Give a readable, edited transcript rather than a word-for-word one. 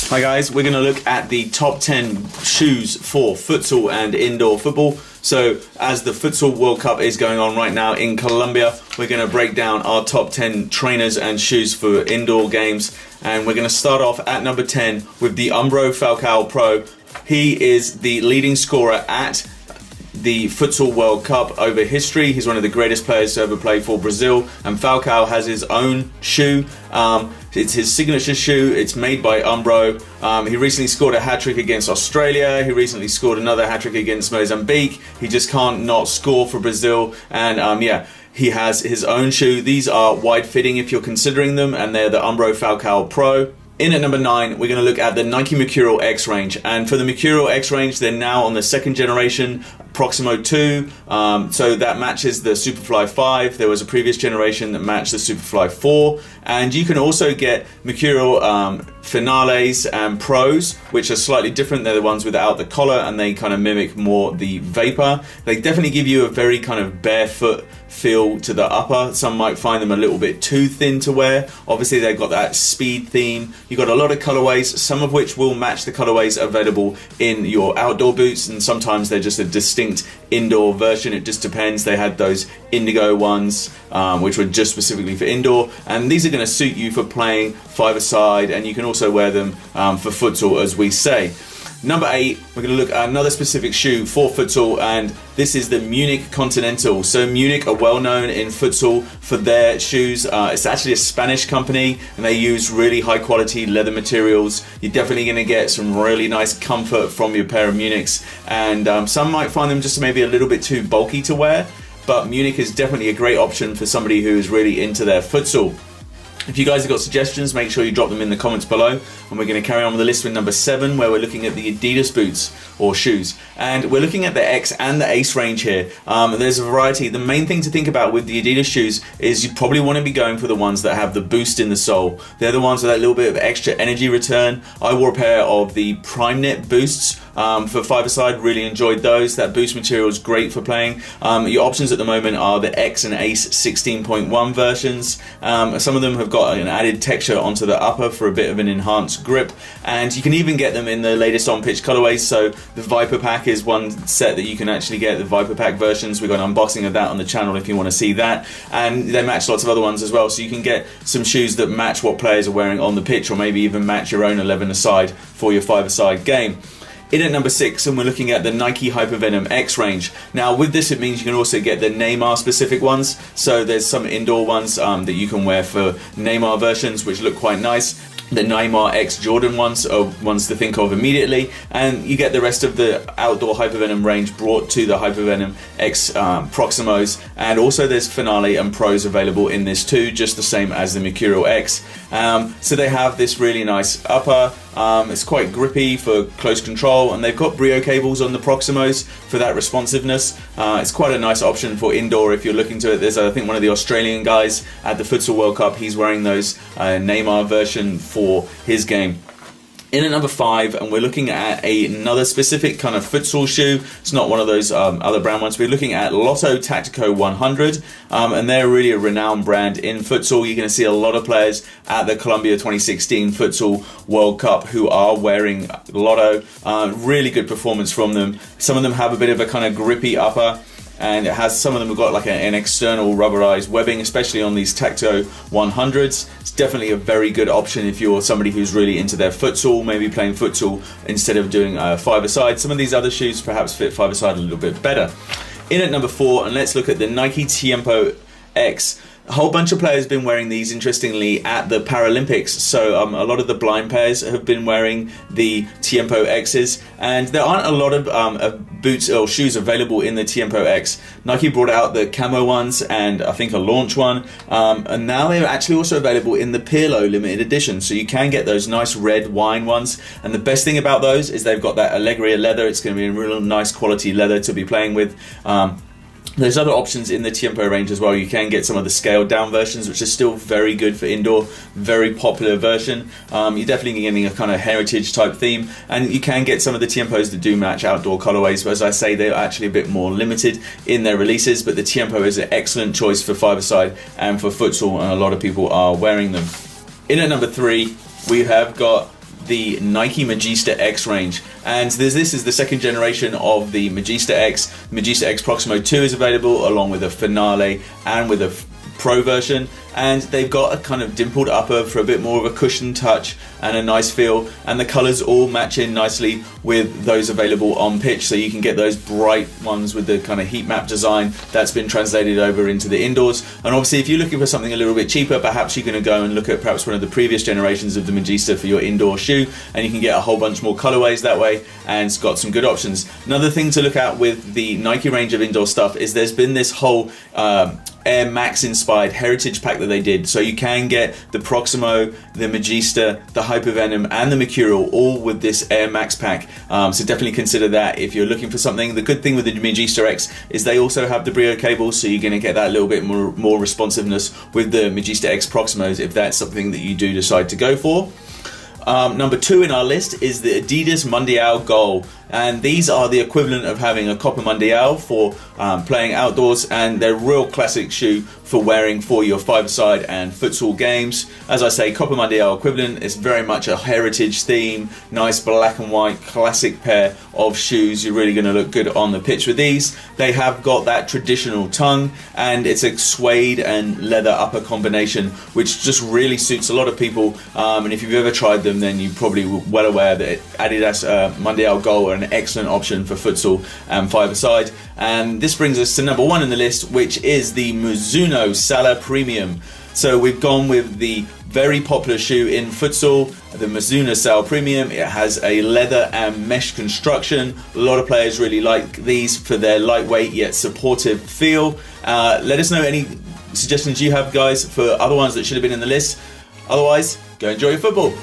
Hi guys, we're going to look at the top 10 shoes for futsal and indoor football. So as the Futsal World Cup is going on right now in Colombia, we're going to break down our top 10 trainers and shoes for indoor games. And we're going to start off at number 10 with the Umbro Falcao Pro. He is the leading scorer at the Futsal World Cup over history. He's one of the greatest players to ever play for Brazil, and Falcao has his own shoe. It's his signature shoe. It's made by Umbro. He recently scored a hat-trick against Australia. He recently scored another hat-trick against Mozambique. He just can't not score for Brazil, and yeah, he has his own shoe. These are wide-fitting if you're considering them, and they're the Umbro Falcao Pro. In at number 9, we're going to look at the Nike Mercurial X range, and for the Mercurial X range, they're now on the second generation Proximo 2, so that matches the Superfly 5. There was a previous generation that matched the Superfly 4, and you can also get Mercurial Finales and Pros, which are slightly different. They're the ones without the collar, and they kind of mimic more the Vapor. They definitely give you a very kind of barefoot feel to the upper. Some might find them a little bit too thin to wear. Obviously they've got that speed theme. You've got a lot of colorways, some of which will match the colorways available in your outdoor boots, and sometimes they're just a distinct indoor version. It just depends. They had those indigo ones which were just specifically for indoor, and these are going to suit you for playing five-a-side, and you can also wear them for futsal, as we say. Number 8, we're going to look at another specific shoe for futsal, and this is the Munich Continental. So Munich are well known in futsal for their shoes. It's actually a Spanish company, and they use really high quality leather materials. You're definitely going to get some really nice comfort from your pair of Munichs, and some might find them just maybe a little bit too bulky to wear, but Munich is definitely a great option for somebody who is really into their futsal. If you guys have got suggestions, make sure you drop them in the comments below. And we're going to carry on with the list with number 7, where we're looking at the Adidas boots or shoes. And we're looking at the X and the Ace range here. There's a variety. The main thing to think about with the Adidas shoes is you probably want to be going for the ones that have the boost in the sole. They're the ones with that little bit of extra energy return. I wore a pair of the Prime Knit boosts for five-a-side, really enjoyed those. That boost material is great for playing. Your options at the moment are the X and Ace 16.1 versions. Some of them have got an added texture onto the upper for a bit of an enhanced grip, and you can even get them in the latest on-pitch colorways. So the Viper Pack is one set that you can actually get, the Viper Pack versions. We've got an unboxing of that on the channel if you want to see that, and they match lots of other ones as well, so you can get some shoes that match what players are wearing on the pitch, or maybe even match your own 11-a-side for your five-a-side game. In at number 6, and we're looking at the Nike Hypervenom X range. Now with this, it means you can also get the Neymar specific ones. So there's some indoor ones that you can wear for Neymar versions, which look quite nice. The Neymar X Jordan ones are ones to think of immediately, and you get the rest of the outdoor Hypervenom range brought to the Hypervenom X Proximos, and also there's Finale and Pros available in this too, just the same as the Mercurial X. So they have this really nice upper. It's quite grippy for close control, and they've got Brio cables on the Proximos for that responsiveness. It's quite a nice option for indoor if you're looking to it. There's, I think, one of the Australian guys at the Futsal World Cup, he's wearing those Neymar version for his game. In at number 5, and we're looking at another specific kind of futsal shoe. It's not one of those other brand ones. We're looking at Lotto Tactico 100, and they're really a renowned brand in futsal. You're going to see a lot of players at the Colombia 2016 Futsal World Cup who are wearing Lotto. Really good performance from them. Some of them have a bit of a kind of grippy upper, and it has, some of them have got like an external rubberized webbing, especially on these Tacto 100s. It's definitely a very good option if you're somebody who's really into their futsal, maybe playing futsal instead of doing five-a-side. Some of these other shoes perhaps fit five-a-side a little bit better. In at number 4, and let's look at the Nike Tiempo X. A whole bunch of players have been wearing these, interestingly, at the Paralympics. So a lot of the blind pairs have been wearing the Tiempo X's, and there aren't a lot of boots or shoes available in the Tiempo X. Nike brought out the camo ones and I think a launch one, and now they're actually also available in the Pirlo limited edition. So you can get those nice red wine ones, and the best thing about those is they've got that Allegria leather. It's going to be a real nice quality leather to be playing with. There's other options in the Tiempo range as well. You can get some of the scaled down versions, which are still very good for indoor, very popular version. You're definitely getting a kind of heritage type theme, and you can get some of the Tiempos that do match outdoor colorways, but as I say, they're actually a bit more limited in their releases. But the Tiempo is an excellent choice for five-a-side and for futsal, and a lot of people are wearing them. In at number 3, we have got the Nike Magista X range. And this is the second generation of the Magista X. Magista X Proximo 2 is available along with a Finale and with a Pro version, and they've got a kind of dimpled upper for a bit more of a cushioned touch and a nice feel, and the colors all match in nicely with those available on pitch, so you can get those bright ones with the kind of heat map design that's been translated over into the indoors. And obviously if you're looking for something a little bit cheaper, perhaps you're going to go and look at perhaps one of the previous generations of the Magista for your indoor shoe, and you can get a whole bunch more colorways that way, and it's got some good options. Another thing to look at with the Nike range of indoor stuff is there's been this whole Air Max inspired heritage pack that they did, so you can get the Proximo, the Magista, the Hypervenom and the Mercurial all with this Air Max pack, so definitely consider that if you're looking for something. The good thing with the Magista X is they also have the Brio cables, so you're going to get that little bit more responsiveness with the Magista X Proximos if that's something that you do decide to go for. Number 2 in our list is the Adidas Mundial Goal, and these are the equivalent of having a Copa Mundial for playing outdoors, and they're a real classic shoe for wearing for your five-a-side and futsal games. As I say, Copa Mundial equivalent. It's very much a heritage theme, nice black and white classic pair of shoes. You're really going to look good on the pitch with these. They have got that traditional tongue, and it's a suede and leather upper combination, which just really suits a lot of people, and if you've ever tried them, then you're probably well aware that Adidas Mundial Goal are an excellent option for futsal and five-a-side. And this brings us to number 1 in the list, which is the Mizuno Sala Premium. So we've gone with the very popular shoe in futsal, the Mizuno Sala Premium. It has a leather and mesh construction. A lot of players really like these for their lightweight yet supportive feel. Let us know any suggestions you have, guys, for other ones that should have been in the list. Otherwise, go enjoy your football.